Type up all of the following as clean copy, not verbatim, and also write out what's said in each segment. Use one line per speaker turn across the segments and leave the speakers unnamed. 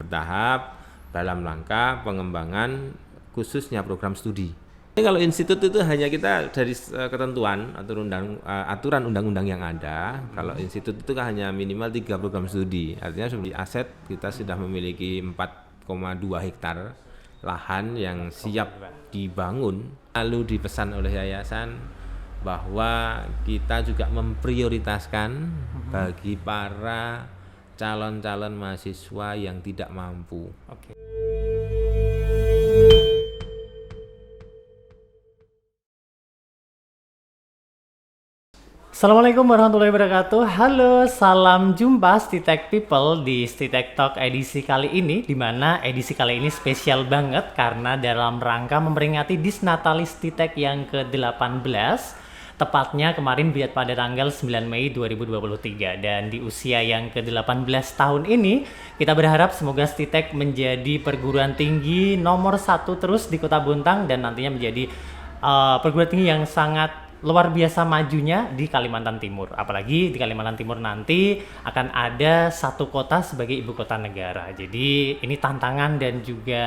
bertahap dalam rangka pengembangan khususnya program studi. Ini kalau institut itu hanya kita dari ketentuan atau aturan undang-undang yang ada. Kalau institut itu kan hanya minimal 3 program studi. Artinya di aset kita sudah memiliki 4,2 hektar lahan yang siap dibangun. Lalu dipesan oleh yayasan bahwa kita juga memprioritaskan bagi para calon-calon mahasiswa yang tidak mampu.
Assalamualaikum warahmatullahi wabarakatuh. Halo, salam jumpa Stitek People di Stitek Talk edisi kali ini, di mana edisi kali ini spesial banget karena dalam rangka memperingati Disnatalis Stitek yang ke-18, tepatnya kemarin pada tanggal 9 Mei 2023. Dan di usia yang ke-18 tahun ini, kita berharap semoga Stitek menjadi perguruan tinggi nomor 1 terus di Kota Bontang dan nantinya menjadi perguruan tinggi yang sangat luar biasa majunya di Kalimantan Timur. Apalagi di Kalimantan Timur nanti akan ada satu kota sebagai ibu kota negara. Jadi ini tantangan dan juga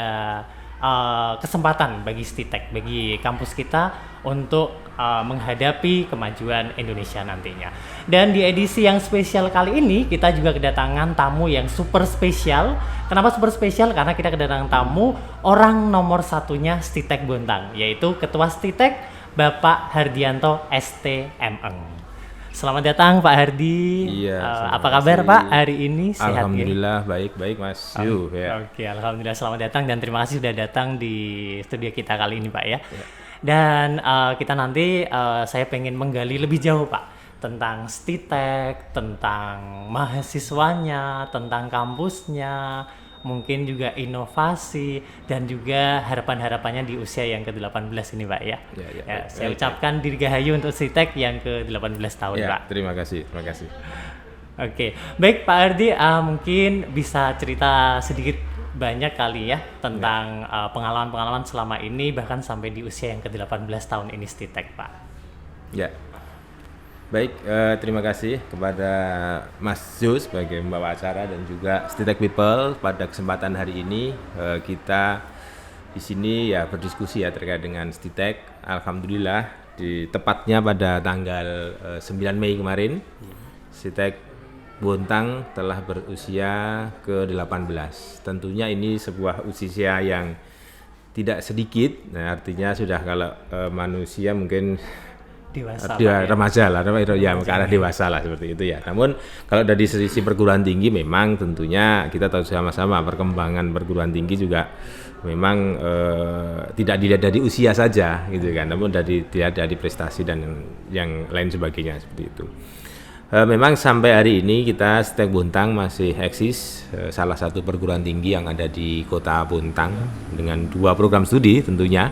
kesempatan bagi Stitek, bagi kampus kita untuk menghadapi kemajuan Indonesia nantinya. Dan di edisi yang spesial kali ini kita juga kedatangan tamu yang super spesial. Kenapa super spesial? Karena kita kedatangan tamu orang nomor satunya Stitek Bontang, yaitu Ketua Stitek Bapak Hardianto STMeng. Selamat datang Pak Hardi.
Iya.
Apa kabar Pak hari ini? Sehat?
Alhamdulillah baik Mas.
Oke, alhamdulillah selamat datang dan terima kasih sudah datang di studio kita kali ini Pak ya. Dan kita nanti saya pengen menggali lebih jauh Pak tentang Stitek, tentang mahasiswanya, tentang kampusnya, mungkin juga inovasi dan juga harapan-harapannya di usia yang ke-18 ini Pak ya. Saya ucapkan dirgahayu untuk Stitek yang ke-18 tahun Pak.
Terima kasih.
Oke, baik Pak Hardi, mungkin bisa cerita sedikit banyak kali ya tentang pengalaman-pengalaman selama ini bahkan sampai di usia yang ke-18 tahun ini Stitek Pak.
Ya. Baik, terima kasih kepada Mas Jus sebagai pembawa acara dan juga Stitek People pada kesempatan hari ini. Kita di sini ya berdiskusi ya terkait dengan Stitek. Alhamdulillah tepatnya pada tanggal 9 Mei kemarin Stitek Bontang telah berusia ke-18. Tentunya ini sebuah usia yang tidak sedikit. Nah, artinya sudah kalau manusia mungkin remaja lah, ya ke arah dewasa lah seperti itu ya. Namun kalau dari sisi perguruan tinggi memang tentunya kita tahu sama-sama perkembangan perguruan tinggi juga memang tidak dilihat dari usia saja gitu kan, namun dilihat dari prestasi dan yang lain sebagainya seperti itu. Memang sampai hari ini kita Stitek Bontang masih eksis, salah satu perguruan tinggi yang ada di Kota Bontang dengan 2 program studi tentunya.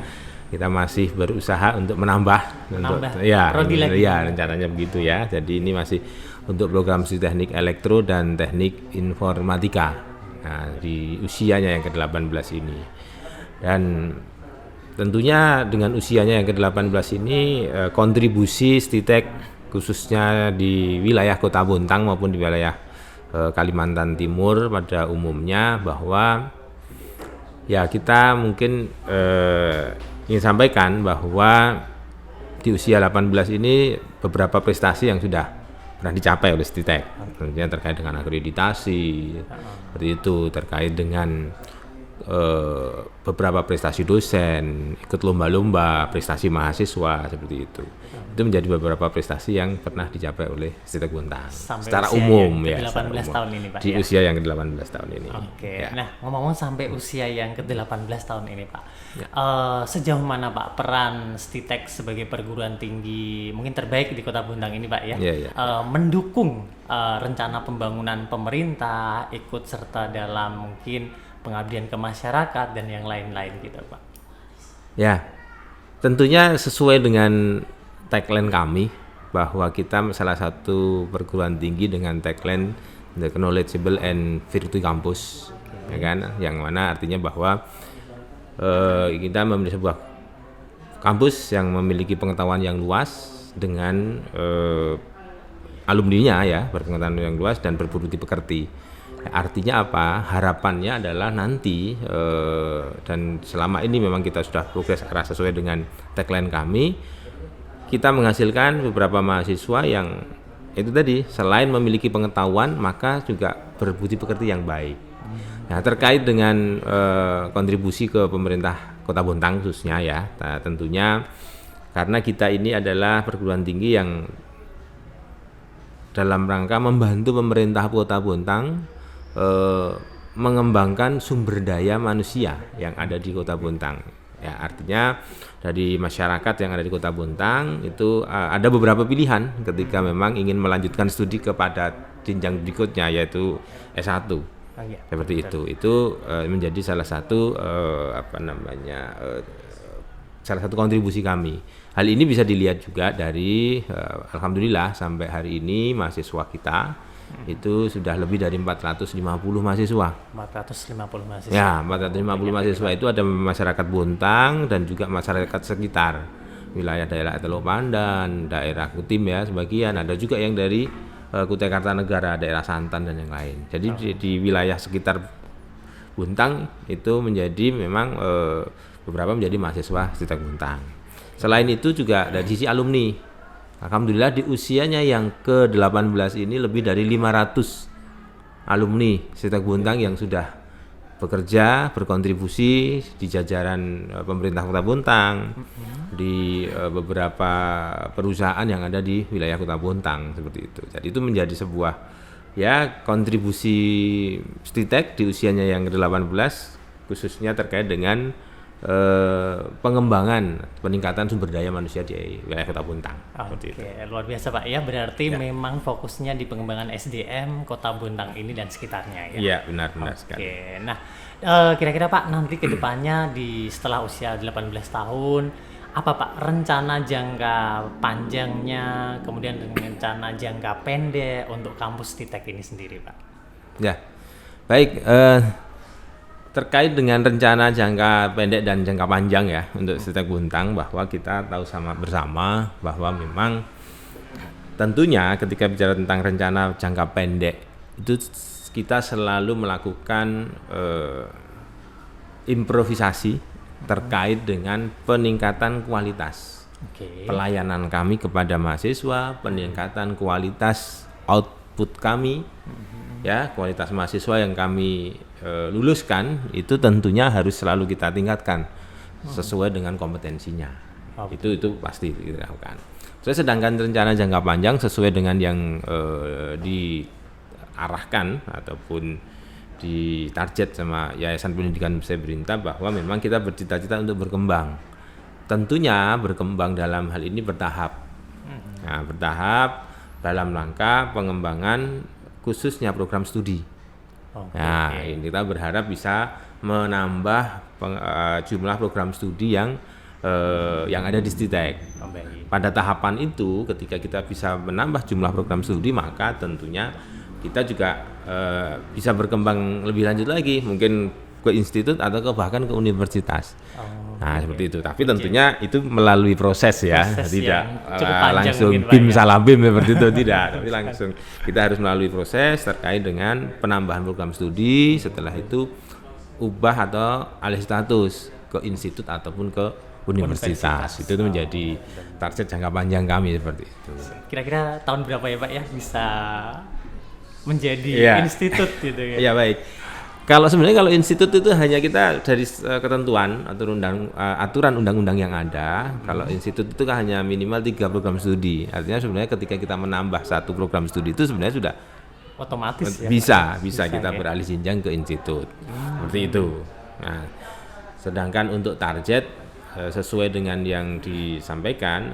Kita masih berusaha untuk menambah rencananya begitu ya. Jadi ini masih untuk program studi teknik elektro dan teknik informatika. Nah, di usianya yang ke-18 ini. Dan tentunya dengan usianya yang ke-18 ini kontribusi Stitek khususnya di wilayah Kota Bontang maupun di wilayah Kalimantan Timur pada umumnya bahwa ya kita mungkin ingin sampaikan bahwa di usia 18 ini beberapa prestasi yang sudah pernah dicapai oleh Stitek. Tentunya terkait dengan akreditasi, seperti itu, terkait dengan beberapa prestasi dosen, ikut lomba-lomba, prestasi mahasiswa, seperti itu. Itu menjadi beberapa prestasi yang pernah dicapai oleh Stitek Bontang secara umum ya.
18 tahun ini Pak.
Di usia yang ke-18 tahun ini.
Oke.
Ya.
Nah, ngomong-ngomong sampai usia yang ke-18 tahun ini Pak. Sejauh mana Pak peran Stitek sebagai perguruan tinggi mungkin terbaik di Kota Bontang ini Pak ya? Mendukung rencana pembangunan pemerintah, ikut serta dalam mungkin pengabdian ke masyarakat dan yang lain-lain gitu Pak. Ya,
tentunya sesuai dengan tagline kami bahwa kita salah satu perguruan tinggi dengan tagline The Knowledgeable and Virtual Campus, ya kan? Yang mana artinya bahwa kita memiliki sebuah kampus yang memiliki pengetahuan yang luas dengan alumninya ya, berpengetahuan yang luas dan berbudi pekerti. Artinya apa? Harapannya adalah nanti dan selama ini memang kita sudah progres arah sesuai dengan tagline kami, kita menghasilkan beberapa mahasiswa yang itu tadi selain memiliki pengetahuan maka juga berbudi pekerti yang baik. Nah, terkait dengan kontribusi ke pemerintah Kota Bontang khususnya ya, tentunya karena kita ini adalah perguruan tinggi yang dalam rangka membantu pemerintah Kota Bontang mengembangkan sumber daya manusia yang ada di Kota Bontang. Ya, artinya dari masyarakat yang ada di Kota Bontang itu ada beberapa pilihan ketika memang ingin melanjutkan studi kepada jenjang berikutnya yaitu S1. Seperti itu. Itu menjadi salah satu salah satu kontribusi kami. Hal ini bisa dilihat juga dari alhamdulillah sampai hari ini mahasiswa kita itu sudah lebih dari 450 mahasiswa.
450 mahasiswa.
Ya, 450 mahasiswa itu ada masyarakat Bontang dan juga masyarakat sekitar wilayah daerah Teluk Pandan, daerah Kutim ya sebagian, ada juga yang dari Kutai Kartanegara, daerah Santan dan yang lain. Jadi di wilayah sekitar Bontang itu menjadi memang beberapa menjadi mahasiswa Stek Bontang. Selain itu juga dari sisi alumni. Alhamdulillah di usianya yang ke-18 ini lebih dari 500 alumni Stek Bontang yang sudah bekerja, berkontribusi di jajaran pemerintah Kota Bontang, di beberapa perusahaan yang ada di wilayah Kota Bontang seperti itu. Jadi itu menjadi sebuah ya kontribusi Stek di usianya yang ke-18 khususnya terkait dengan pengembangan peningkatan sumber daya manusia di wilayah Kota Bontang.
Oke, luar biasa Pak ya. Berarti memang fokusnya di pengembangan SDM Kota Bontang ini dan sekitarnya ya.
Iya, benar sekali.
Oke. Nah, kira-kira Pak nanti ke depannya setelah usia 18 tahun apa Pak rencana jangka panjangnya, kemudian rencana jangka pendek untuk kampus Stek ini sendiri Pak? Ya.
Baik, terkait dengan rencana jangka pendek dan jangka panjang ya untuk Stek Bontang, bahwa kita tahu bersama bahwa memang tentunya ketika bicara tentang rencana jangka pendek itu kita selalu melakukan improvisasi terkait dengan peningkatan kualitas pelayanan kami kepada mahasiswa, peningkatan kualitas output kami ya, kualitas mahasiswa yang kami luluskan itu tentunya harus selalu kita tingkatkan sesuai dengan kompetensinya. Itu pasti kita lakukan. Sedangkan rencana jangka panjang sesuai dengan yang diarahkan ataupun ditarget sama Yayasan Pendidikan Sebrintah, bahwa memang kita bercita-cita untuk berkembang. Tentunya berkembang dalam hal ini bertahap. Nah, bertahap dalam rangka pengembangan khususnya program studi. Ini kita berharap bisa menambah jumlah program studi yang ada di Stek. Pada tahapan itu, ketika kita bisa menambah jumlah program studi, maka tentunya kita juga bisa berkembang lebih lanjut lagi, mungkin ke institut atau bahkan ke universitas. Seperti itu. Tapi tentunya itu melalui proses ya, tidak langsung bim salah bim seperti itu tidak. Tapi langsung kita harus melalui proses terkait dengan penambahan program studi. Setelah itu ubah atau alih status ke institut ataupun ke universitas. Itu menjadi target jangka panjang kami seperti itu.
Kira-kira tahun berapa ya Pak ya bisa menjadi institut gitu ya?
Iya, baik. Kalau institut itu hanya kita dari ketentuan atau aturan undang-undang yang ada. Kalau institut itu kan hanya minimal 3 program studi. Artinya sebenarnya ketika kita menambah 1 program studi itu sebenarnya sudah
otomatis
bisa kita beralih jenjang ke institut. Seperti itu. Nah, sedangkan untuk target sesuai dengan yang disampaikan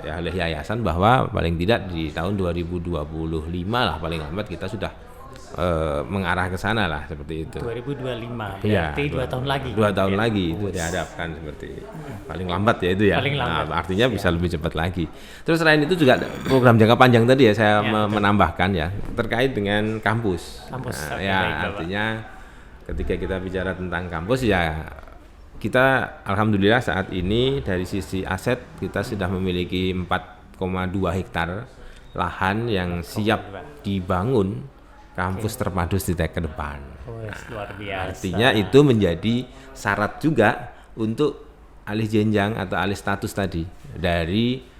oleh yayasan bahwa paling tidak di tahun 2025 lah paling lambat kita sudah mengarah ke sana lah, seperti itu.
2025 berarti 2 tahun lagi.
2 tahun lagi itu diharapkan seperti paling lambat ya itu ya. Artinya bisa lebih cepat lagi. Terus selain itu juga program jangka panjang tadi ya saya menambahkan ya terkait dengan kampus. Artinya ketika kita bicara tentang kampus ya kita alhamdulillah saat ini dari sisi aset kita sudah memiliki 4,2 hektar lahan yang siap dibangun kampus terpadu STITEK ke depan.
Luar biasa.
Artinya itu menjadi syarat juga untuk alih jenjang atau alih status tadi dari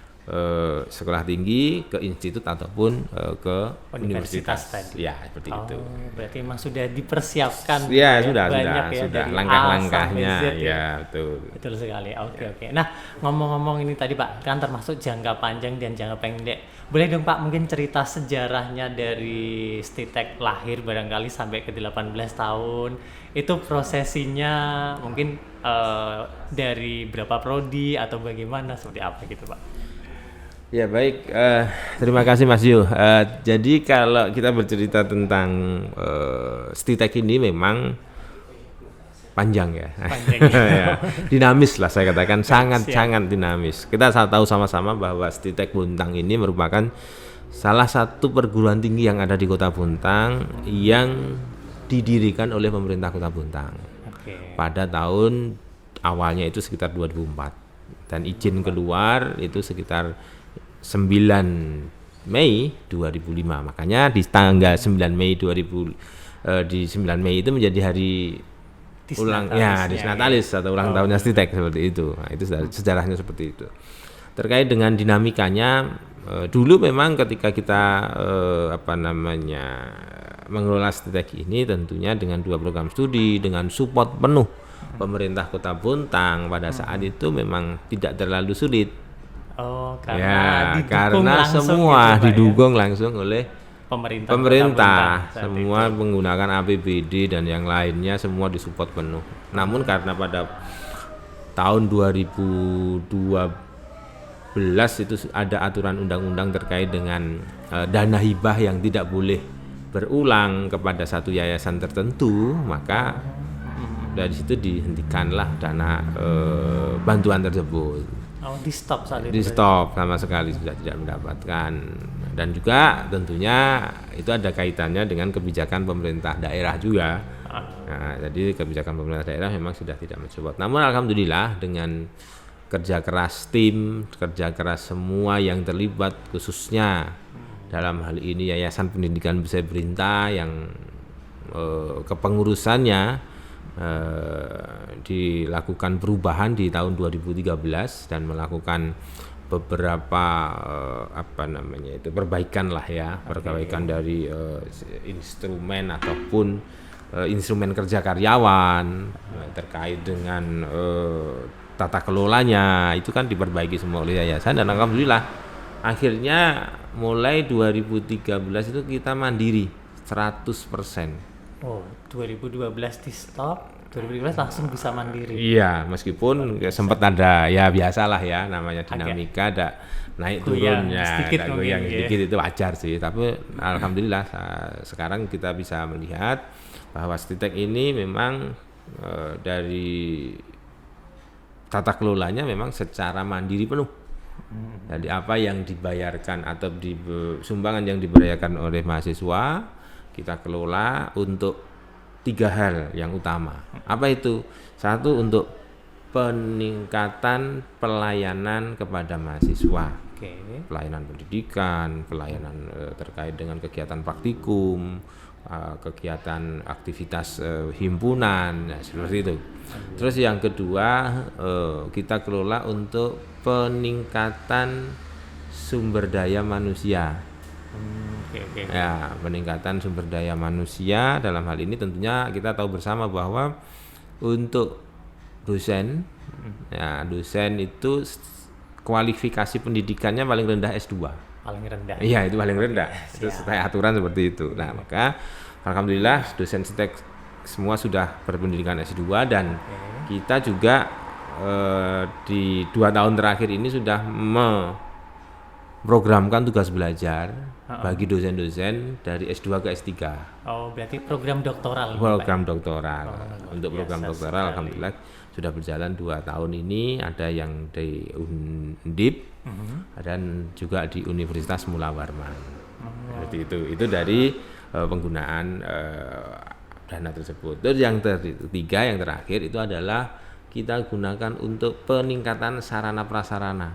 sekolah tinggi ke institut ataupun ke universitas.
tadi.
Ya, seperti itu.
Berarti memang sudah dipersiapkan.
Ya,
banyak
sudah
dari
langkah-langkahnya.
A sampai Z,
Ya, betul.
Betul sekali. Oke. Nah, ngomong-ngomong ini tadi Pak, kan termasuk jangka panjang dan jangka pendek. Boleh dong Pak mungkin cerita sejarahnya dari STITEK lahir barangkali sampai ke 18 tahun. Itu prosesinya mungkin dari berapa prodi atau bagaimana, seperti apa gitu Pak?
Ya baik, terima kasih Mas Yu. Jadi kalau kita bercerita tentang STITEK ini memang panjang ya, ya. Dinamis lah saya katakan, sangat dinamis. Kita tahu sama-sama bahwa STITEK Bontang ini merupakan salah satu perguruan tinggi yang ada di Kota Bontang yang didirikan oleh pemerintah Kota Bontang pada tahun awalnya itu sekitar 2004 dan izin keluar itu sekitar 9 Mei 2005. Makanya di tanggal 9 Mei 2000 di 9 Mei itu menjadi hari Disnatalis atau ulang tahunnya STITEK seperti itu. Nah, itu sejarahnya seperti itu. Terkait dengan dinamikanya dulu memang ketika kita mengelola STITEK ini tentunya dengan 2 program studi dengan support penuh pemerintah Kota Bontang pada saat itu memang tidak terlalu sulit. Karena semua gitu, didukung langsung oleh pemerintah semua itu menggunakan APBD dan yang lainnya semua disupport penuh. Namun karena pada tahun 2012 itu ada aturan undang-undang terkait dengan dana hibah yang tidak boleh berulang kepada satu yayasan tertentu, maka dari situ dihentikanlah dana bantuan tersebut.
Di stop saat itu.
Di stop sama sekali, sudah tidak mendapatkan. Dan juga tentunya itu ada kaitannya dengan kebijakan pemerintah daerah juga. Nah, jadi kebijakan pemerintah daerah memang sudah tidak mensupport. Namun alhamdulillah dengan kerja keras tim, kerja keras semua yang terlibat, khususnya dalam hal ini Yayasan Pendidikan Bisa Perintah yang kepengurusannya dilakukan perubahan di tahun 2013 dan melakukan beberapa perbaikan lah ya, perbaikan dari instrumen ataupun instrumen kerja karyawan terkait dengan tata kelolanya itu kan diperbaiki semua oleh yayasan dan alhamdulillah akhirnya mulai 2013 itu kita mandiri 100%.
2012 di stop, 2013 langsung bisa mandiri.
Iya, meskipun sempat ada ya biasalah ya namanya dinamika, ada naik turun ya, ada goyang sedikit itu wajar sih. Tapi alhamdulillah sekarang kita bisa melihat bahwa STITEK ini memang dari tata kelolanya memang secara mandiri penuh. Jadi apa yang dibayarkan atau sumbangan yang dibayarkan oleh mahasiswa kita kelola untuk 3 hal yang utama. Apa itu? 1 untuk peningkatan pelayanan kepada mahasiswa, pelayanan pendidikan, pelayanan terkait dengan kegiatan praktikum, kegiatan aktivitas himpunan, seperti itu. Terus yang kedua kita kelola untuk peningkatan sumber daya manusia. Ya, peningkatan sumber daya manusia dalam hal ini tentunya kita tahu bersama bahwa untuk dosen, ya dosen itu kualifikasi pendidikannya paling rendah S2.
Paling rendah.
Iya, itu paling rendah. Itu sesuai aturan seperti itu. Nah, maka alhamdulillah dosen STITEK semua sudah berpendidikan S2 dan kita juga di 2 tahun terakhir ini sudah programkan tugas belajar bagi dosen-dosen dari S2 ke S3.
Berarti program doktoral.
Program doktoral. Untuk program doktoral alhamdulillah sudah berjalan 2 tahun ini, ada yang di Undip dan juga di Universitas Mula Warman. Seperti itu. Itu dari penggunaan dana tersebut. Terus yang ketiga, yang terakhir itu adalah kita gunakan untuk peningkatan sarana prasarana.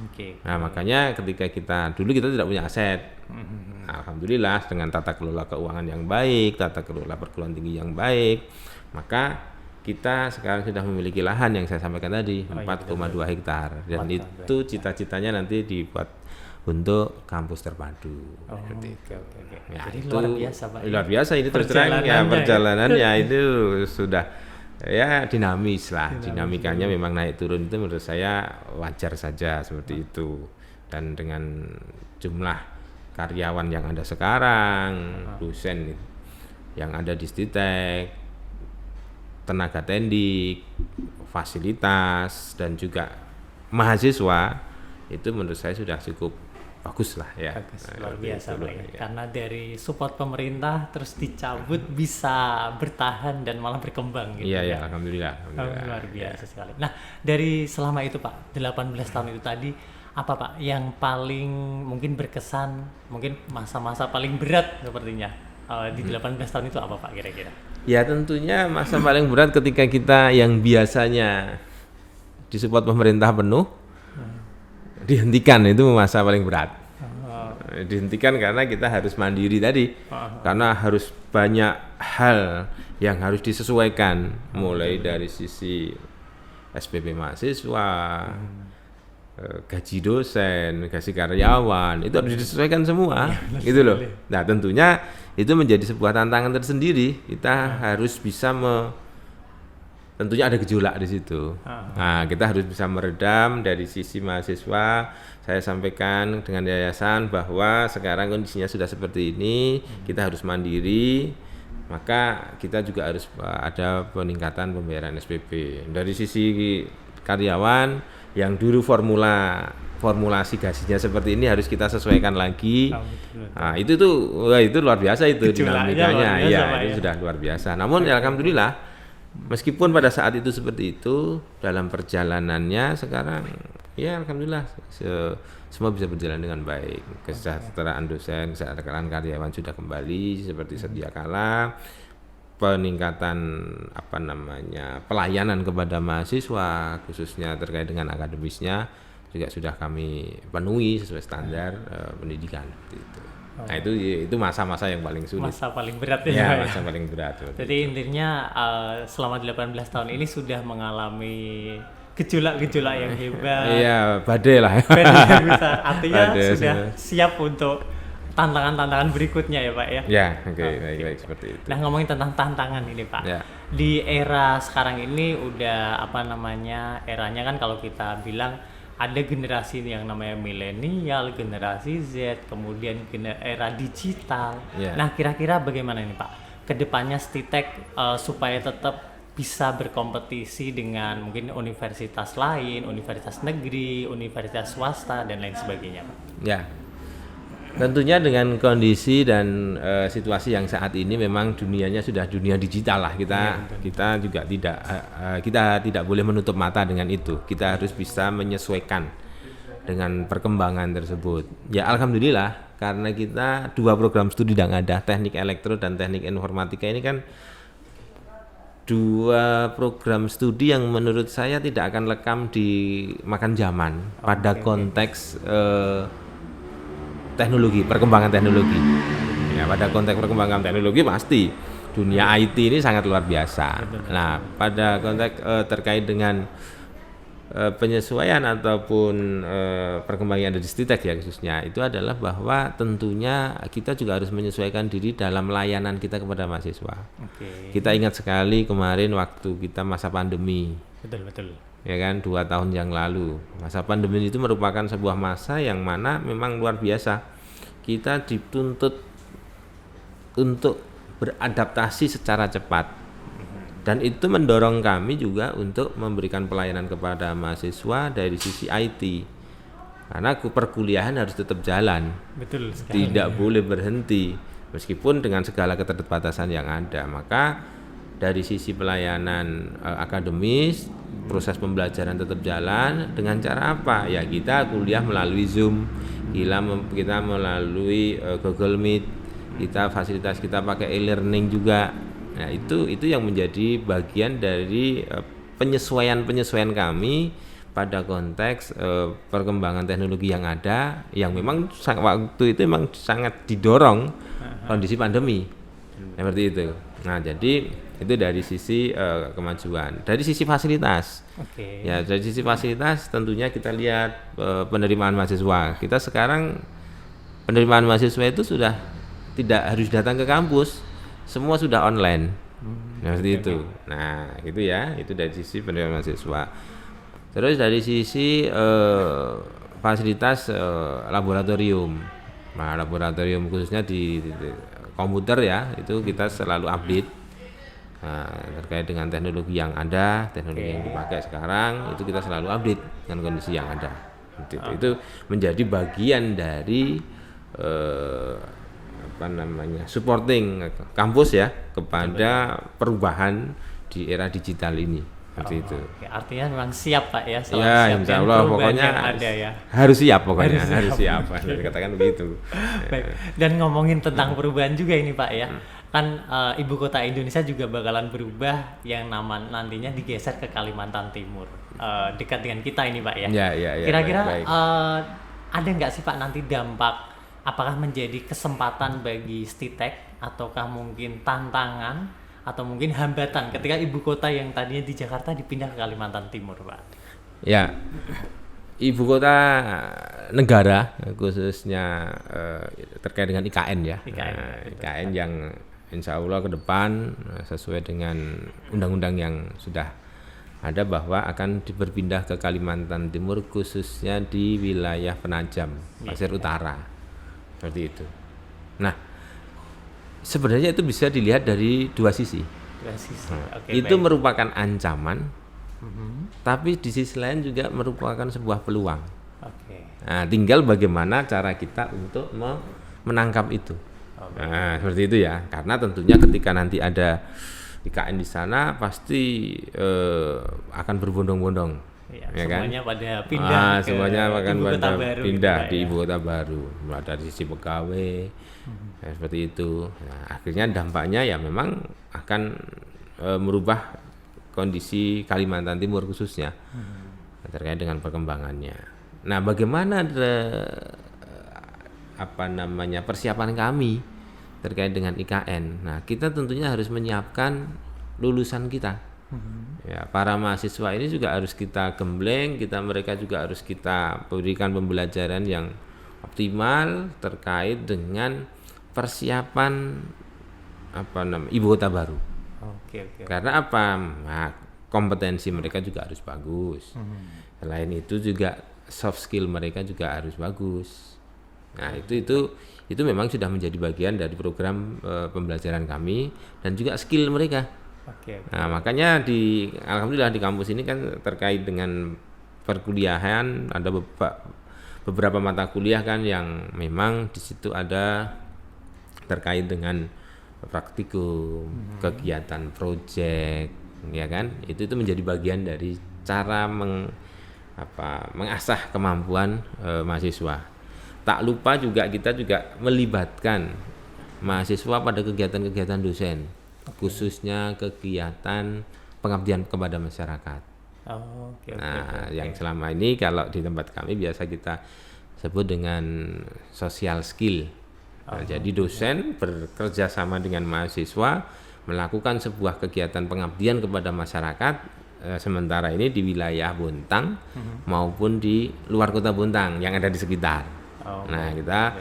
Oke.
Nah, makanya ketika dulu kita tidak punya aset. Nah, alhamdulillah dengan tata kelola keuangan yang baik, tata kelola perguruan tinggi yang baik, maka kita sekarang sudah memiliki lahan yang saya sampaikan tadi, 4,2 hektar. Dan itu cita-citanya nanti dibuat untuk kampus terpadu.
Oke.
Ya,
Jadi
itu
luar biasa, Pak.
luar biasa ini terus terang ya perjalanannya itu sudah ya dinamis lah. Dinamikanya memang naik turun itu menurut saya wajar saja seperti itu. Dan dengan jumlah karyawan yang ada sekarang, dosen yang ada di Stitek, tenaga tendik, fasilitas dan juga mahasiswa itu menurut saya sudah cukup bagus lah ya.
Bagus, luar biasa Pak ya. Karena dari support pemerintah terus dicabut bisa bertahan dan malah berkembang gitu.
Iya, ya, alhamdulillah.
Luar biasa sekali. Nah, dari selama itu Pak, 18 tahun itu tadi apa Pak yang paling mungkin berkesan, mungkin masa-masa paling berat sepertinya di 18 tahun itu apa Pak kira-kira?
Ya tentunya masa paling berat ketika kita yang biasanya disupport pemerintah penuh dihentikan, itu masa paling berat. Dihentikan karena kita harus mandiri tadi, karena harus banyak hal yang harus disesuaikan, mulai dari sisi SPP mahasiswa, gaji dosen, gaji karyawan, itu harus disesuaikan semua, gitu loh. Nah tentunya itu menjadi sebuah tantangan tersendiri. Kita harus bisa tentunya ada gejolak di situ. Nah, kita harus bisa meredam dari sisi mahasiswa. Saya sampaikan dengan yayasan bahwa sekarang kondisinya sudah seperti ini, kita harus mandiri. Maka kita juga harus ada peningkatan pembayaran SPP. Dari sisi karyawan yang dulu formulasi gajinya seperti ini harus kita sesuaikan lagi. Nah, itu luar biasa itu dinamikanya. Itu sudah luar biasa. Namun ya alhamdulillah, meskipun pada saat itu seperti itu, dalam perjalanannya sekarang ya alhamdulillah semua bisa berjalan dengan baik. Kesejahteraan dosen, kesejahteraan karyawan sudah kembali seperti sedia kala. Peningkatan pelayanan kepada mahasiswa khususnya terkait dengan akademisnya juga sudah kami penuhi sesuai standar pendidikan seperti itu. Nah itu masa-masa yang paling sulit.
Masa paling berat ya.
Masa paling berat.
Jadi intinya selama 18 tahun ini sudah mengalami gejolak-gejolak yang hebat.
Iya, badai lah.
Badai besar. Artinya sudah siap untuk tantangan-tantangan berikutnya ya Pak ya.
Ya, oke, baik seperti itu.
Nah ngomongin tentang tantangan ini Pak.
Ya.
Di era sekarang ini udah eranya kan kalau kita bilang ada generasi yang namanya milenial, generasi Z, kemudian era digital. Yeah. Nah, kira-kira bagaimana ini Pak? Kedepannya Stitek supaya tetap bisa berkompetisi dengan mungkin universitas lain, universitas negeri, universitas swasta dan lain sebagainya, Pak.
Ya, tentunya dengan kondisi dan situasi yang saat ini memang dunianya sudah dunia digital lah. Kita juga tidak boleh menutup mata dengan itu. Kita harus bisa menyesuaikan dengan perkembangan tersebut. Ya alhamdulillah karena kita 2 program studi yang ada, teknik elektro dan teknik informatika ini kan 2 program studi yang menurut saya tidak akan lekam di makan zaman pada konteks teknologi, perkembangan teknologi. Ya, pada konteks perkembangan teknologi pasti dunia IT ini sangat luar biasa. Nah, pada konteks terkait dengan penyesuaian ataupun perkembangan yang ada di Stitek ya khususnya, itu adalah bahwa tentunya kita juga harus menyesuaikan diri dalam layanan kita kepada mahasiswa. Kita ingat sekali kemarin waktu kita masa pandemi.
Betul.
Ya kan 2 tahun yang lalu masa pandemi itu merupakan sebuah masa yang mana memang luar biasa kita dituntut untuk beradaptasi secara cepat dan itu mendorong kami juga untuk memberikan pelayanan kepada mahasiswa dari sisi IT karena perkuliahan harus tetap jalan.
Betul sekali.
Tidak boleh berhenti meskipun dengan segala keterbatasan yang ada. Maka dari sisi pelayanan akademis, proses pembelajaran tetap jalan dengan cara apa? Ya kita kuliah melalui Zoom, kita melalui Google Meet, fasilitas kita pakai e-learning juga. Nah itu yang menjadi bagian dari penyesuaian kami pada konteks perkembangan teknologi yang ada, yang memang waktu itu memang sangat didorong kondisi pandemi seperti itu. Nah, jadi itu dari sisi kemajuan. Dari sisi fasilitas, ya dari sisi fasilitas tentunya kita lihat penerimaan mahasiswa. Kita sekarang penerimaan mahasiswa itu sudah tidak harus datang ke kampus, semua sudah online. Seperti itu. Nah, gitu ya, itu dari sisi penerimaan mahasiswa. Terus dari sisi fasilitas laboratorium. Nah, laboratorium khususnya di komputer ya, itu kita selalu update terkait dengan teknologi yang ada, teknologi yang dipakai sekarang, itu kita selalu update dengan kondisi yang ada. Itu menjadi bagian dari supporting kampus ya kepada perubahan di era digital ini. Seperti itu.
Artinya memang siap Pak ya.
Ya, insya Allah pokoknya
ada ya.
Harus siap pokoknya, harus siap. Katakan begitu.
Baik. Dan ngomongin tentang perubahan juga ini Pak ya. Kan ibu kota Indonesia juga bakalan berubah, yang nantinya digeser ke Kalimantan Timur, dekat dengan kita ini Pak ya.
Ya,
kira-kira ada nggak sih Pak nanti dampak, apakah menjadi kesempatan bagi STITEK ataukah mungkin tantangan atau mungkin hambatan ketika ibu kota yang tadinya di Jakarta dipindah ke Kalimantan Timur Pak?
Ya, ibu kota negara khususnya terkait dengan IKN ya. IKN yang insya Allah ke depan sesuai dengan undang-undang yang sudah ada bahwa akan berpindah ke Kalimantan Timur, khususnya di wilayah Penajam, Pasir Utara, seperti itu. Nah, sebenarnya itu bisa dilihat dari dua sisi. Itu merupakan ancaman, tapi di sisi lain juga merupakan sebuah peluang. Nah, tinggal bagaimana cara kita untuk menangkap itu. Nah, seperti itu ya. Karena tentunya ketika nanti ada IKN di sana pasti akan berbondong-bondong. Ya
semuanya
kan?
pada pindah.
Semuanya akan pada pindah di ibu kota
ya.
baru. Dari sisi pegawai, seperti itu. Nah, akhirnya dampaknya ya memang akan merubah kondisi Kalimantan Timur khususnya terkait dengan perkembangannya. Nah, bagaimana persiapan kami terkait dengan IKN? Nah, kita tentunya harus menyiapkan lulusan kita. Ya, para mahasiswa ini juga harus kita gembleng, mereka juga harus kita berikan pembelajaran yang optimal terkait dengan persiapan ibu kota baru. Karena apa? Nah, kompetensi mereka juga harus bagus. Selain itu juga soft skill mereka juga harus bagus. Nah, itu memang sudah menjadi bagian dari program pembelajaran kami dan juga skill mereka. Nah, makanya alhamdulillah di kampus ini kan terkait dengan perkuliahan ada beberapa mata kuliah kan yang memang di situ ada terkait dengan praktikum, kegiatan proyek, ya kan? Itu menjadi bagian dari cara mengasah kemampuan mahasiswa. Tak lupa juga kita juga melibatkan mahasiswa pada kegiatan-kegiatan dosen, khususnya kegiatan pengabdian kepada masyarakat. Yang selama ini kalau di tempat kami biasa kita sebut dengan social skill. Jadi dosen bekerja sama dengan mahasiswa melakukan sebuah kegiatan pengabdian kepada masyarakat, sementara ini di wilayah Bontang maupun di luar kota Bontang yang ada di sekitar. Kita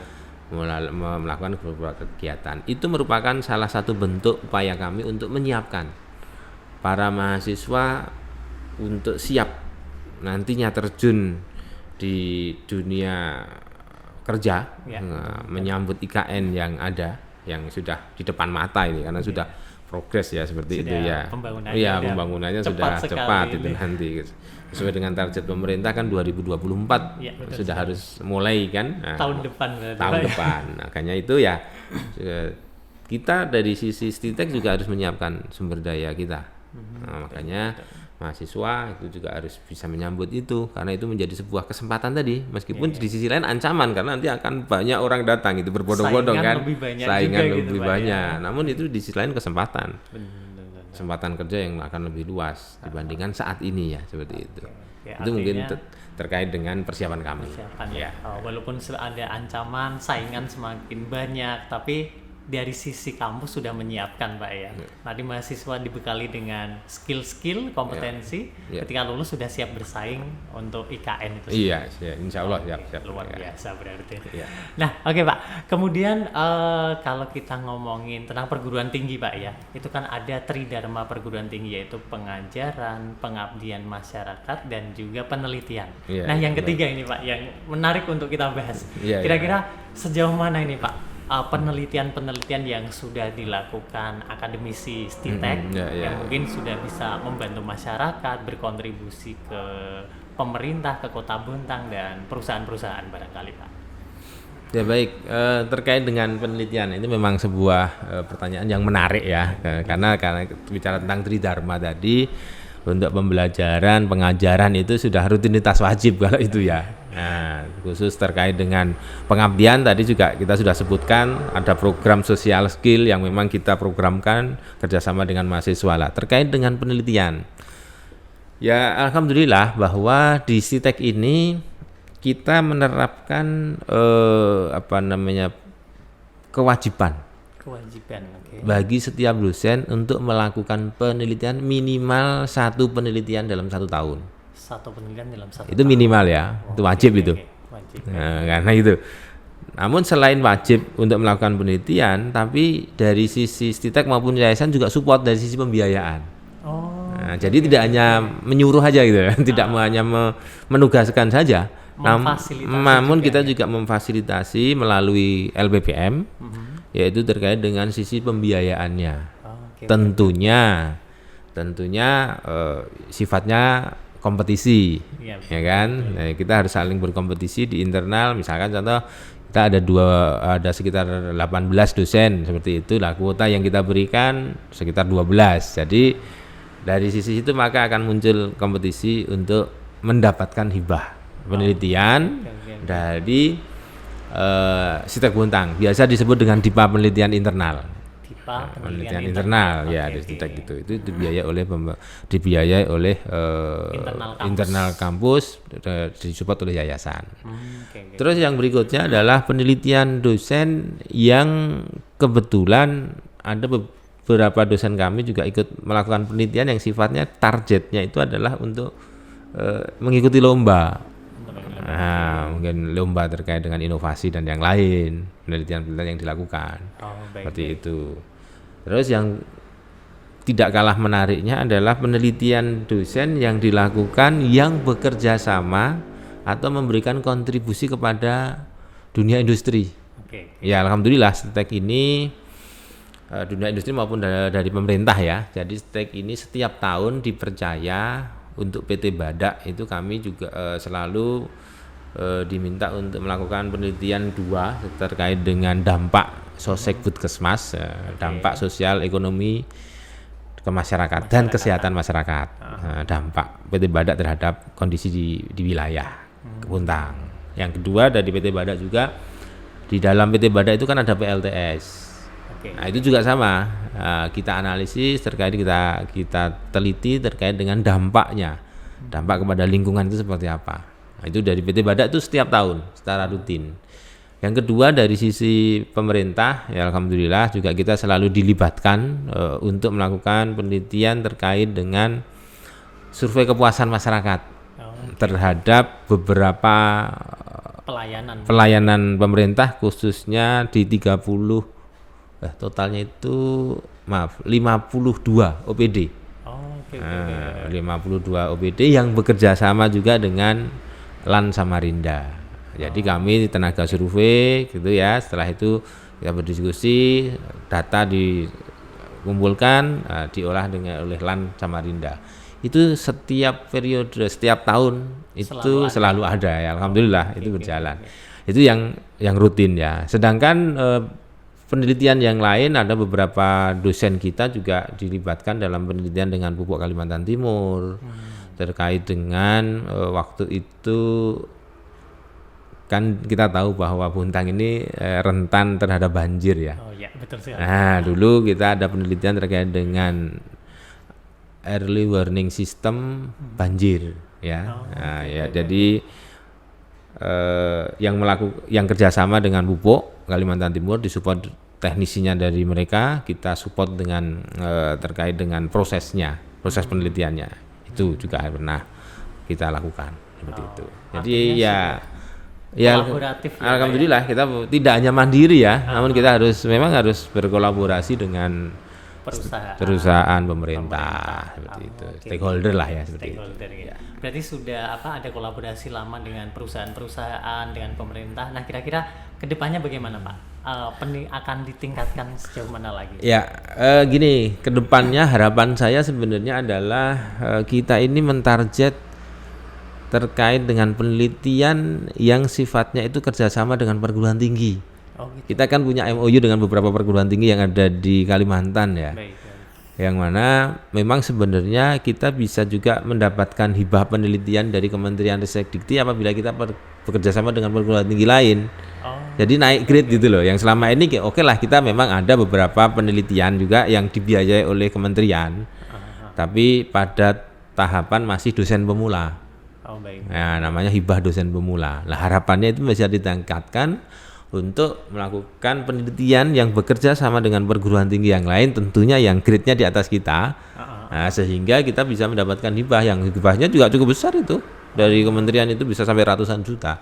melakukan beberapa kegiatan. Itu merupakan salah satu bentuk upaya kami untuk menyiapkan para mahasiswa untuk siap nantinya terjun di dunia kerja, menyambut IKN yang ada, yang sudah di depan mata ini, karena sudah progres ya seperti itu ya. Pembangunannya sudah cepat itu nanti. Sesuai dengan target pemerintah kan 2024 sudah harus mulai kan.
Tahun depan.
Makanya itu ya kita dari sisi STITEK juga harus menyiapkan sumber daya kita. Makanya mahasiswa itu juga harus bisa menyambut itu, karena itu menjadi sebuah kesempatan tadi, meskipun di sisi lain ancaman karena nanti akan banyak orang datang itu berbondong-bondong kan,
saingan
lebih banyak. Namun itu di sisi lain kesempatan. kesempatan kerja yang akan lebih luas dibandingkan saat ini ya, seperti itu.
Oke,
Itu mungkin
artinya
terkait dengan persiapan kami.
persiapan ya. Walaupun ada ancaman saingan semakin banyak, tapi dari sisi kampus sudah menyiapkan Pak ya. Nanti mahasiswa dibekali dengan skill-skill, kompetensi, ketika lulus sudah siap bersaing untuk IKN itu.
Iya, insya Allah siap.
Luar biasa berarti.
Iya.
Nah, oke Pak. Kemudian kalau kita ngomongin tentang perguruan tinggi Pak ya, itu kan ada tridharma perguruan tinggi, yaitu pengajaran, pengabdian masyarakat, dan juga penelitian.
Iya,
Nah, yang ketiga ini Pak, yang menarik untuk kita bahas.
Iya,
Kira-kira sejauh mana ini Pak penelitian-penelitian yang sudah dilakukan akademisi STITEK yang mungkin sudah bisa membantu masyarakat, berkontribusi ke pemerintah, ke Kota Bontang, dan perusahaan-perusahaan barangkali Pak?
Ya baik, terkait dengan penelitian ini memang sebuah pertanyaan yang menarik ya, karena bicara tentang tridharma tadi, untuk pembelajaran, pengajaran itu sudah rutinitas wajib kalau itu ya. Nah, khusus terkait dengan pengabdian tadi juga kita sudah sebutkan ada program sosial skill yang memang kita programkan kerjasama dengan mahasiswa lah. Terkait dengan penelitian, ya alhamdulillah bahwa di STITEK ini kita menerapkan kewajiban bagi setiap dosen untuk melakukan penelitian minimal 1 penelitian dalam 1 tahun.
1 penelitian dalam 1
itu minimal ya, itu wajib itu.
Wajib.
Nah, karena itu. Namun selain wajib untuk melakukan penelitian, tapi dari sisi STITEK maupun yayasan juga support dari sisi pembiayaan. Jadi tidak hanya menyuruh aja gitu ya, tidak hanya menugaskan saja. Namun kita juga memfasilitasi melalui LPPM, yaitu terkait dengan sisi pembiayaannya. Tentunya sifatnya kompetisi, ya kan? Nah, kita harus saling berkompetisi di internal. Misalkan contoh kita ada sekitar 18 dosen seperti itu, lah kuota yang kita berikan sekitar 12. Jadi dari sisi itu maka akan muncul kompetisi untuk mendapatkan hibah penelitian dari STITEK Bontang. Biasa disebut dengan DIPA penelitian internal. Penelitian internal ya di STITEK gitu. Itu dibiayai oleh internal kampus, disupport oleh yayasan. Terus yang berikutnya adalah penelitian dosen yang kebetulan ada beberapa dosen kami juga ikut melakukan penelitian yang sifatnya targetnya itu adalah untuk mengikuti lomba. Nah, mungkin lomba terkait dengan inovasi dan yang lain, penelitian-penelitian yang dilakukan. Seperti itu. Terus yang tidak kalah menariknya adalah penelitian dosen yang dilakukan yang bekerja sama atau memberikan kontribusi kepada dunia industri. Ya alhamdulillah STITEK ini dunia industri maupun dari pemerintah ya. Jadi STITEK ini setiap tahun dipercaya untuk PT Badak itu kami juga selalu diminta untuk melakukan penelitian 2 terkait dengan dampak Sosek Puskesmas, dampak sosial ekonomi ke masyarakat dan kesehatan masyarakat, dampak PT Badak terhadap kondisi di wilayah Bontang. Yang kedua dari PT Badak juga, di dalam PT Badak itu kan ada PLTS. Nah itu juga sama, kita analisis terkait, kita teliti terkait dengan dampaknya, dampak kepada lingkungan itu seperti apa. Nah, itu dari PT Badak itu setiap tahun secara rutin. Yang kedua dari sisi pemerintah, ya alhamdulillah juga kita selalu dilibatkan untuk melakukan penelitian terkait dengan survei kepuasan masyarakat terhadap beberapa pelayanan pemerintah, khususnya di 52 OPD. 52 OPD yang bekerja sama juga dengan LAN Samarinda. Jadi kami tenaga survei gitu ya, setelah itu kita berdiskusi, data dikumpulkan, diolah oleh LAN Samarinda. Itu setiap periode, setiap tahun itu selalu ada ya, alhamdulillah itu berjalan. Itu yang rutin ya. Sedangkan penelitian yang lain ada beberapa dosen kita juga dilibatkan dalam penelitian dengan pupuk Kalimantan Timur terkait dengan waktu itu kan kita tahu bahwa Bontang ini rentan terhadap banjir ya.
Oh ya, betul sekali.
Nah, dulu kita ada penelitian terkait dengan early warning system banjir ya. Jadi yang kerjasama dengan Pupuk Kalimantan Timur disupport teknisinya dari mereka, kita support dengan terkait dengan proses penelitiannya itu juga pernah kita lakukan seperti itu. Jadi
kolaboratif
alhamdulillah kita tidak hanya mandiri ya, namun kita memang harus berkolaborasi dengan perusahaan pemerintah seperti itu, stakeholder lah ya seperti itu.
Ya. Berarti sudah ada kolaborasi lama dengan perusahaan dengan pemerintah. Nah kira-kira kedepannya bagaimana Pak? Akan ditingkatkan sejauh mana lagi?
Ya gini, kedepannya harapan saya sebenarnya adalah kita ini mentarget terkait dengan penelitian yang sifatnya itu kerjasama dengan perguruan tinggi. Gitu. Kita kan punya MOU dengan beberapa perguruan tinggi yang ada di Kalimantan ya. Baik. Yang mana memang sebenarnya kita bisa juga mendapatkan hibah penelitian dari Kementerian Ristekdikti apabila kita bekerja sama dengan perguruan tinggi lain. Jadi naik grade gitu loh. Yang selama ini oke lah kita memang ada beberapa penelitian juga yang dibiayai oleh kementerian. Tapi pada tahapan masih dosen pemula. Baik. Nah, namanya hibah dosen pemula. Nah, harapannya itu bisa ditingkatkan untuk melakukan penelitian yang bekerja sama dengan perguruan tinggi yang lain, tentunya yang grade-nya di atas kita. Nah, sehingga kita bisa mendapatkan hibah yang hibahnya juga cukup besar itu. Dari kementerian itu bisa sampai ratusan juta.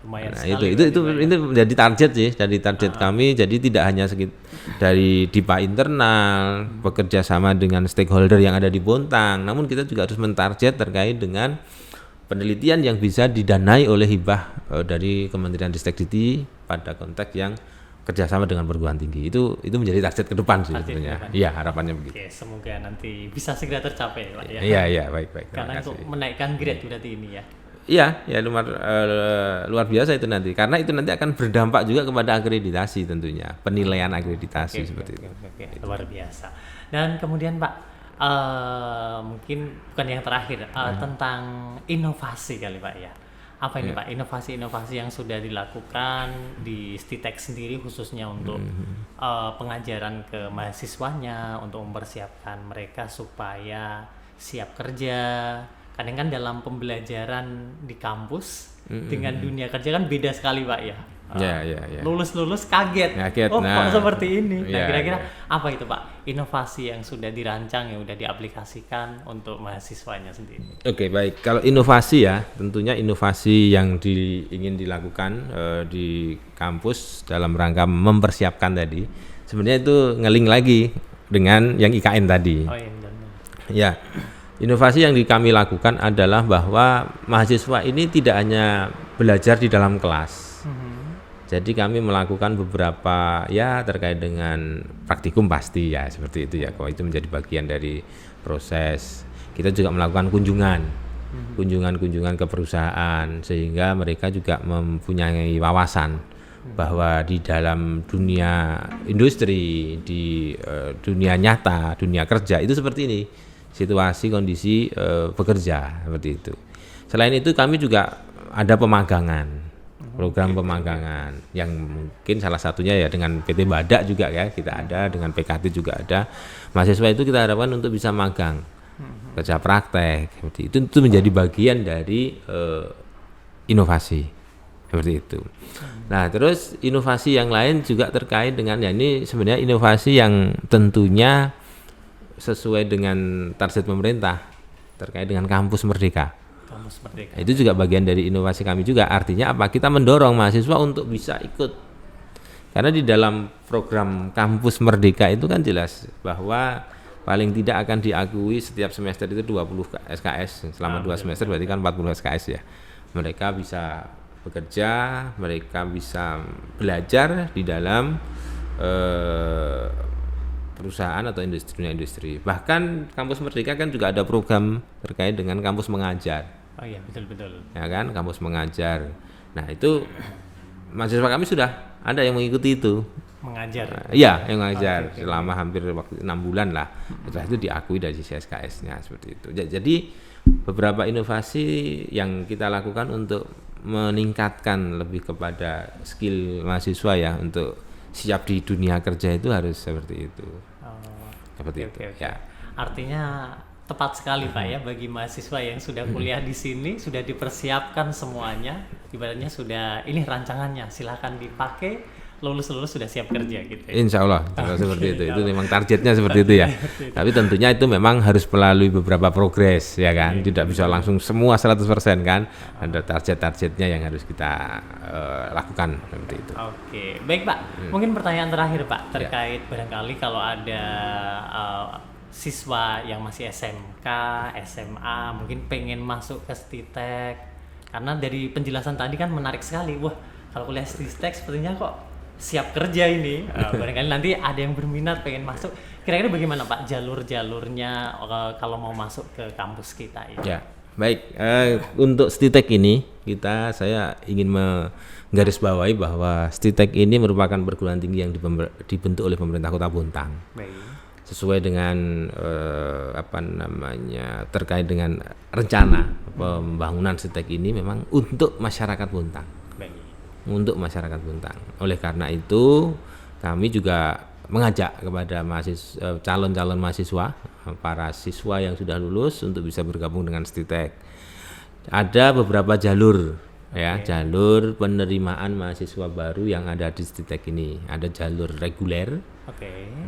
Lumayan
nah, itu menjadi target sih, dari target kami. Jadi tidak hanya dari DIPA internal bekerja sama dengan stakeholder yang ada di Bontang, namun kita juga harus mentarget terkait dengan penelitian yang bisa didanai oleh hibah dari Kementerian Ristekdikti pada konteks yang kerjasama dengan perguruan tinggi. Itu menjadi target ke depan sih sebenarnya. Iya, harapannya begitu.
Oke, semoga nanti bisa segera tercapai Pak ya.
Iya, baik.
Karena untuk menaikkan grade berarti ini ya.
Iya, luar biasa itu nanti. Karena itu nanti akan berdampak juga kepada akreditasi tentunya, penilaian akreditasi seperti itu.
Luar biasa. Dan kemudian Pak, mungkin bukan yang terakhir, tentang inovasi kali Pak ya. Apa ini Pak, inovasi-inovasi yang sudah dilakukan di STITEK sendiri khususnya untuk pengajaran ke mahasiswanya, untuk mempersiapkan mereka supaya siap kerja. Kadang kan dalam pembelajaran di kampus dengan dunia kerja kan beda sekali Pak ya. Lulus kaget. Kok seperti ini. Nah kira-kira apa itu Pak inovasi yang sudah dirancang yang sudah diaplikasikan untuk mahasiswanya sendiri?
Oke, baik. Kalau inovasi ya tentunya inovasi yang ingin dilakukan di kampus dalam rangka mempersiapkan tadi sebenarnya itu ngeling lagi dengan yang IKN tadi. Ya, inovasi yang kami lakukan adalah bahwa mahasiswa ini tidak hanya belajar di dalam kelas. Jadi kami melakukan beberapa terkait dengan praktikum pasti ya seperti itu ya. Kalau itu menjadi bagian dari proses. Kita juga melakukan kunjungan ke perusahaan sehingga mereka juga mempunyai wawasan bahwa di dalam dunia industri, di dunia nyata, dunia kerja itu seperti ini. Situasi kondisi bekerja seperti itu. Selain itu kami juga ada pemagangan. Program pemagangan yang mungkin salah satunya ya dengan PT Badak juga ya kita ada, dengan PKT juga ada. Mahasiswa itu kita harapkan untuk bisa magang, kerja praktek seperti itu menjadi bagian dari inovasi seperti itu. Nah terus inovasi yang lain juga terkait dengan ini sebenarnya inovasi yang tentunya sesuai dengan target pemerintah terkait dengan kampus merdeka. Itu juga bagian dari inovasi kami juga. Artinya apa? Kita mendorong mahasiswa untuk bisa ikut. Karena di dalam program kampus merdeka itu kan jelas bahwa paling tidak akan diakui setiap semester itu 20 SKS. Selama 2 semester berarti kan 40 SKS ya. Mereka bisa bekerja, mereka bisa belajar di dalam perusahaan atau industri. Bahkan kampus merdeka kan juga ada program terkait dengan kampus mengajar.
Oh iya, betul.
Ya kan, kampus mengajar. Nah, itu mahasiswa kami sudah ada yang mengikuti itu.
Mengajar.
Iya, yang mengajar selama hampir waktu 6 bulan lah. Setelah itu diakui dari SKS-nya seperti itu. Jadi beberapa inovasi yang kita lakukan untuk meningkatkan lebih kepada skill mahasiswa ya untuk siap di dunia kerja itu harus seperti itu. Seperti itu.
Ya. Artinya tepat sekali Pak ya bagi mahasiswa yang sudah kuliah di sini, sudah dipersiapkan semuanya, ibaratnya sudah ini rancangannya, silahkan dipakai, lulus sudah siap kerja gitu.
Insya Allah seperti itu. Itu memang targetnya seperti itu ya. Tapi tentunya itu memang harus melalui beberapa progres ya kan. Tidak bisa langsung semua 100% kan. Ada target-targetnya yang harus kita lakukan seperti itu.
Oke, baik Pak. Mungkin pertanyaan terakhir Pak terkait barangkali kalau ada siswa yang masih SMK, SMA, mungkin pengen masuk ke STITEK. Karena dari penjelasan tadi kan menarik sekali. Wah, kalau kuliah STITEK sepertinya kok siap kerja ini. Barangkali nanti ada yang berminat pengen masuk. Kira-kira bagaimana Pak jalur-jalurnya kalau mau masuk ke kampus kita ini?
Ya, baik. Untuk STITEK ini saya ingin menggarisbawahi bahwa STITEK ini merupakan perguruan tinggi yang dibentuk oleh pemerintah Kota Bontang. Baik. Sesuai dengan terkait dengan rencana pembangunan STITEK ini memang untuk masyarakat Bontang. Untuk masyarakat Bontang. Oleh karena itu kami juga mengajak kepada calon-calon mahasiswa, para siswa yang sudah lulus untuk bisa bergabung dengan STITEK. Ada beberapa jalur ya, jalur penerimaan mahasiswa baru yang ada di STITEK ini. Ada jalur reguler,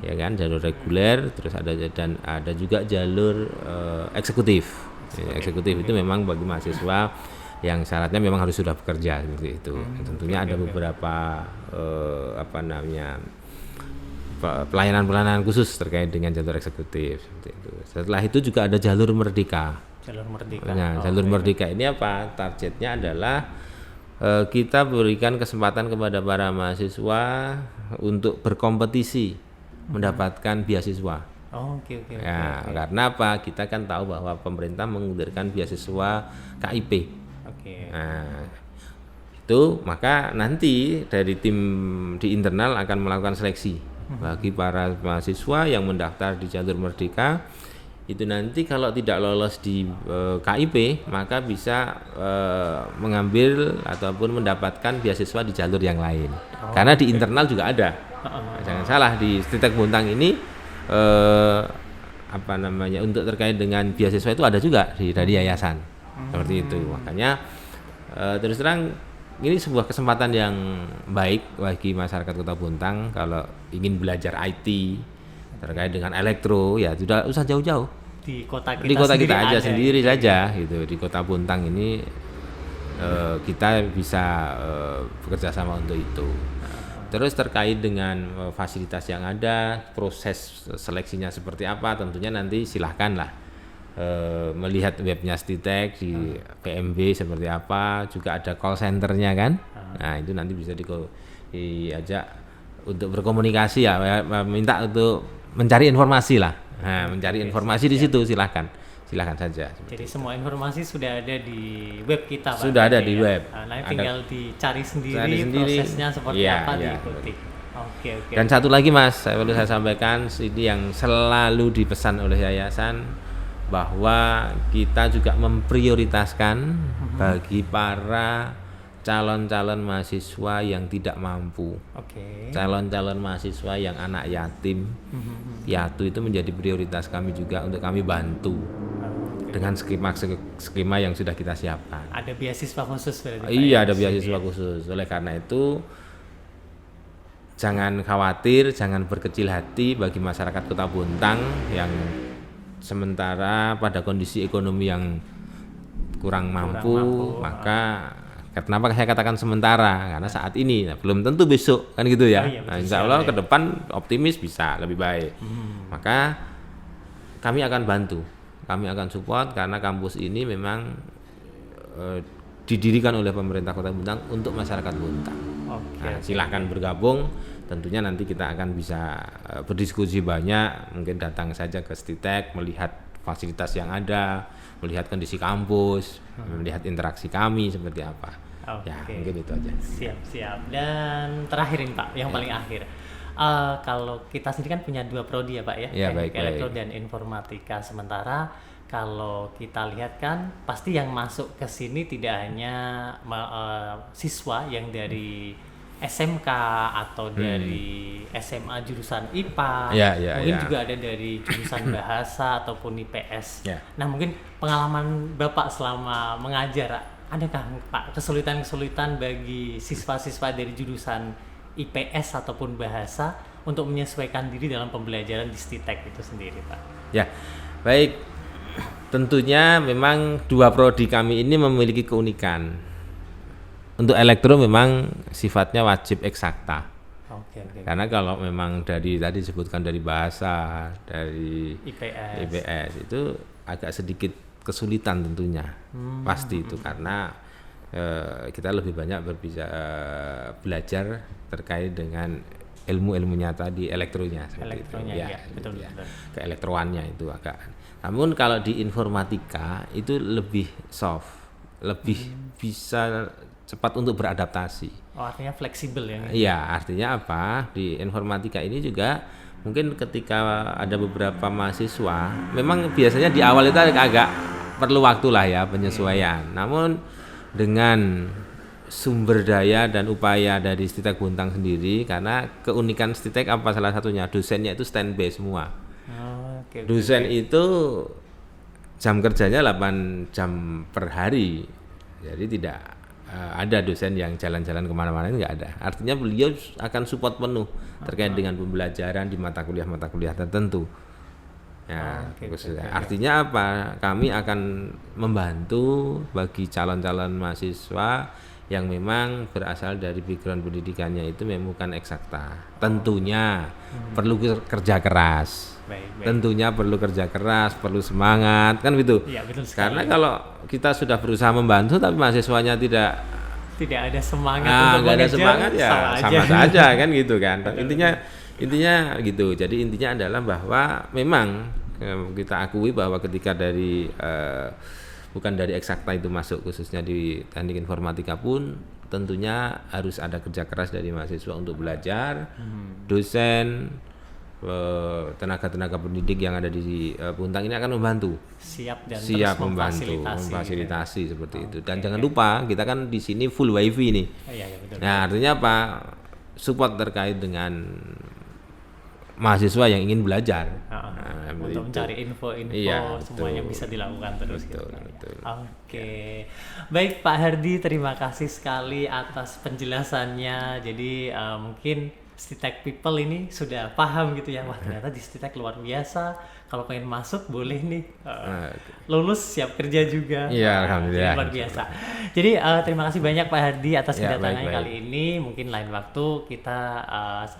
ya kan, jalur reguler, terus ada juga jalur eksekutif. Eksekutif itu memang bagi mahasiswa yang syaratnya memang harus sudah bekerja seperti itu. Tentunya ada beberapa pelayanan khusus terkait dengan jalur eksekutif seperti itu. Setelah itu juga ada jalur merdeka. Nah, jalur merdeka ini apa? Targetnya adalah kita berikan kesempatan kepada para mahasiswa untuk berkompetisi mendapatkan beasiswa. Karena apa? Kita kan tahu bahwa pemerintah mengulirkan beasiswa KIP. Nah, itu maka nanti dari tim di internal akan melakukan seleksi bagi para mahasiswa yang mendaftar di jalur merdeka. Itu nanti kalau tidak lolos di KIP maka bisa mengambil ataupun mendapatkan beasiswa di jalur yang lain. Karena di internal juga ada. Jangan salah, di STITEK Bontang ini untuk terkait dengan beasiswa itu ada juga dari yayasan. Seperti itu. Makanya terus terang ini sebuah kesempatan yang baik bagi masyarakat Kota Bontang kalau ingin belajar IT terkait dengan elektro, ya tidak usah jauh-jauh.
Di kota
kita aja sendiri saja gitu. Di Kota Bontang ini kita bisa bekerja sama untuk itu. Terus terkait dengan fasilitas yang ada, proses seleksinya seperti apa, tentunya nanti silahkanlah melihat webnya STITEK di PMB seperti apa, juga ada call centernya kan. Nah itu nanti bisa diajak untuk berkomunikasi ya, minta untuk mencari informasi lah. Nah, mencari informasi di situ silahkan saja.
Jadi semua informasi sudah ada di web kita Pak.
Sudah ada di web.
Nah, tinggal dicari sendiri prosesnya seperti apa diikuti. Oke.
Dan satu lagi Mas, saya sampaikan ini yang selalu dipesan oleh yayasan, bahwa kita juga memprioritaskan bagi para calon-calon mahasiswa yang tidak mampu. Calon-calon mahasiswa yang anak yatim, piatu itu menjadi prioritas kami juga untuk kami bantu dengan skema yang sudah kita siapkan.
Ada beasiswa khusus berarti?
Iya, ada beasiswa khusus. Oleh karena itu jangan khawatir, jangan berkecil hati bagi masyarakat Kota Bontang yang sementara pada kondisi ekonomi yang kurang mampu, maka kenapa saya katakan sementara? Karena saat ini, belum tentu besok kan gitu ya. Nah, insya Allah ke depan optimis bisa lebih baik. Maka kami akan bantu, kami akan support karena kampus ini memang didirikan oleh pemerintah Kota Bontang untuk masyarakat Bontang. Silahkan bergabung. Tentunya nanti kita akan bisa berdiskusi banyak, mungkin datang saja ke STITEK, melihat fasilitas yang ada, melihat kondisi kampus, melihat interaksi kami seperti apa. Ya mungkin itu aja.
Siap. Dan terakhir ini Pak, yang paling akhir, kalau kita sendiri kan punya 2 prodi ya Pak ya, elektro dan informatika. Sementara kalau kita lihat kan pasti yang masuk ke sini tidak hanya siswa yang dari SMK atau dari SMA jurusan IPA,
Ya,
mungkin
ya.
juga ada dari jurusan bahasa ataupun IPS.
Ya.
Nah, mungkin pengalaman Bapak selama mengajar, adakah Pak kesulitan-kesulitan bagi siswa-siswa dari jurusan IPS ataupun bahasa untuk menyesuaikan diri dalam pembelajaran di STITEK itu sendiri, Pak?
Ya, baik. Tentunya memang dua prodi kami ini memiliki keunikan. Untuk elektro memang sifatnya wajib eksakta.
Oke.
Karena kalau memang dari tadi disebutkan dari bahasa, dari IPS itu agak sedikit kesulitan tentunya. Pasti itu karena kita lebih banyak belajar terkait dengan ilmu-ilmu nyata di elektronya seperti itu.
Ya, betul.
Keelektroannya itu agak. Namun kalau di informatika itu lebih soft, lebih bisa cepat untuk beradaptasi.
Oh, artinya fleksibel ya?
Iya, artinya apa? Di informatika ini juga mungkin ketika ada beberapa mahasiswa, memang biasanya di awal itu agak perlu waktu lah ya penyesuaian. Namun dengan sumber daya dan upaya dari STITEK Bontang sendiri, karena keunikan STITEK apa salah satunya? Dosennya itu standby semua. Dosen itu jam kerjanya 8 jam per hari, jadi tidak ada dosen yang jalan-jalan kemana-mana, nggak ada. Artinya beliau akan support penuh terkait dengan pembelajaran di mata kuliah tertentu. Ya, artinya apa? Kami akan membantu bagi calon-calon mahasiswa yang memang berasal dari background pendidikannya itu memang bukan eksakta. Tentunya perlu kerja keras.
Baik.
Tentunya perlu kerja keras, perlu semangat, kan gitu.
Iya, betul sekali.
Karena kalau kita sudah berusaha membantu tapi mahasiswanya tidak
ada semangat untuk
nggak ada
mengejar,
semangat ya sama saja kan gitu kan. Intinya gitu. Jadi intinya adalah bahwa memang kita akui bahwa ketika dari bukan dari eksakta itu masuk khususnya di teknik informatika pun tentunya harus ada kerja keras dari mahasiswa untuk belajar, dosen, tenaga-tenaga pendidik yang ada di Bontang ini akan membantu.
Siap
membantu, memfasilitasi seperti itu. Dan jangan lupa kita kan di sini full wifi nih.
Iya, betul.
Nah, artinya apa? Support terkait dengan mahasiswa yang ingin belajar.
Untuk mencari info-info semuanya bisa dilakukan terus.
Betul.
Oke. Baik Pak Hardi, terima kasih sekali atas penjelasannya. Jadi mungkin STITEK People ini sudah paham gitu ya, wah ternyata di STITEK luar biasa, kalau pengen masuk boleh nih, lulus siap kerja juga.
Iya, alhamdulillah.
Luar biasa. Jadi terima kasih banyak Pak Hardi atas kedatangannya
baik.
kali ini. Mungkin lain waktu kita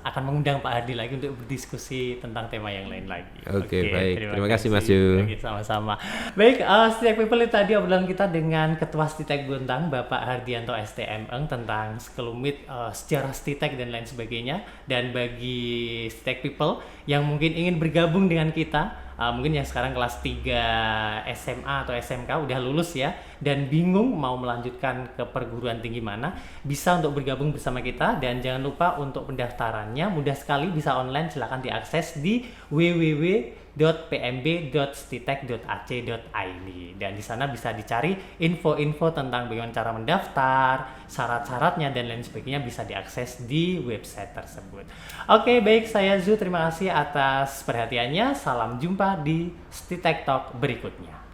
akan mengundang Pak Hardi lagi untuk berdiskusi tentang tema yang lain lagi.
Oke, baik. Terima kasih Mas Yu.
Sama-sama. Baik, STITEK People tadi obrolan kita dengan Ketua STITEK Bontang Bapak Hardianto STM tentang sekelumit sejarah STITEK dan lain sebagainya. Dan bagi STITEK People yang mungkin ingin bergabung dengan kita, mungkin yang sekarang kelas 3 SMA atau SMK udah lulus ya dan bingung mau melanjutkan ke perguruan tinggi mana, bisa untuk bergabung bersama kita. Dan jangan lupa untuk pendaftarannya mudah sekali, bisa online, silakan diakses di www.pmb.stitek.ac.id dan di sana bisa dicari info-info tentang bagaimana cara mendaftar, syarat-syaratnya dan lain sebagainya, bisa diakses di website tersebut. Oke, baik, saya Zu, terima kasih atas perhatiannya. Salam jumpa di STITEK Talk berikutnya.